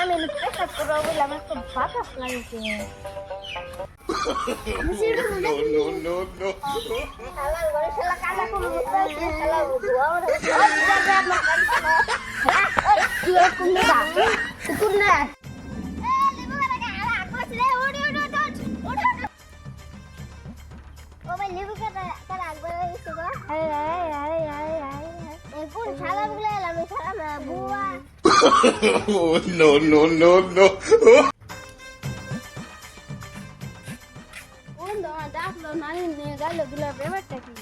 আমি পেশাব করবো বলে আমার তো বাতাস লাগছে। শালার ঘরে শালা কালা কোনো বসে শালা ধোয়া ওরে কুকুর না লেবু কাটা তারা একবার এসে গো কোন শালা গুলো এলাম শালা বুয়া no, no, no, no. ডাকলো নানি নিয়ে গেল দিল ব্যাপারটা কি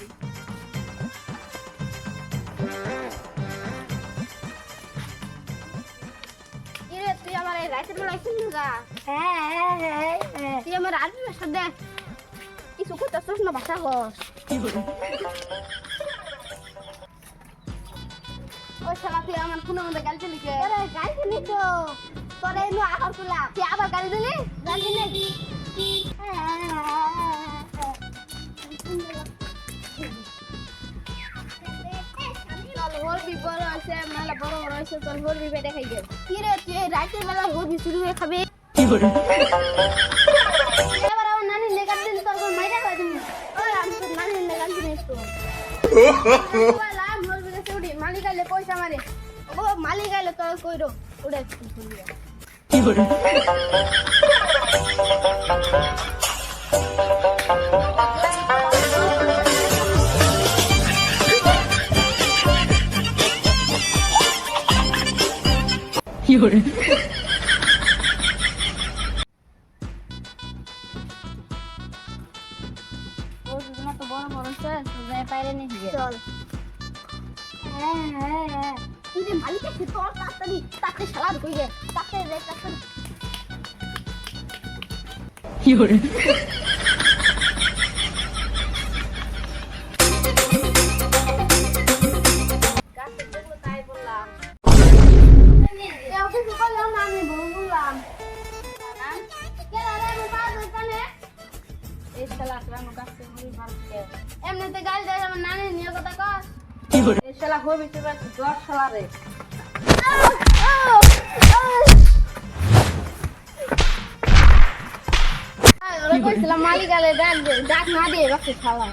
কিরে তুই আমার এই রাতের বেলা শুনলি গা? হ্যাঁ তুই আমার আরবি ভাষা দে কিছু করতেছিস না ভাষা কস ওই শালা তুই আমার ফোনের মধ্যে গালি দিলি কে? আরে গালি দিলি তো তোরে এনো আবার তুলা তুই আবার গালি দিলি? গালি দিলি হরবি বড় আছে মেলা বড় বড় আছে তোর হরবি বেটে খাই গেল কি রে তুই রাতের বেলা হরবি শুরু হয়ে খাবে এবার আমার নানি লেগার দিন তোর কোন মাইরা খাই দিবি ওই আমি তোর নানি লেগার দিন একটু ওলা হরবি কাছে উড়ি মালিক আইলে পয়সা মারে ও মালিক আইলে তোর কইরো উড়ে কি করে Fiore. ও দুজনা তো বড় বড় আছে যাই পাইরে নি চল হ্যাঁ তুই যে মালিক আছে তোর তাড়াতাড়ি তাতে শালা ঢুকে গে তাতে রে তাতে Fiore. গাছে দেখলো তাই বললাম ওকে কি বললাম না আমি বললাম না কে রে আমি পাস ওখানে এই শালা রানো গাছে হই মারছে এমনিতে গাল দেয় আমার নানি নিয়ে কথা কস Fiore. এই শালা হবি তুই দশ শালা রে ওরা কইছিলাম মালিক আলে ডাক না দিয়ে রাখতে শালা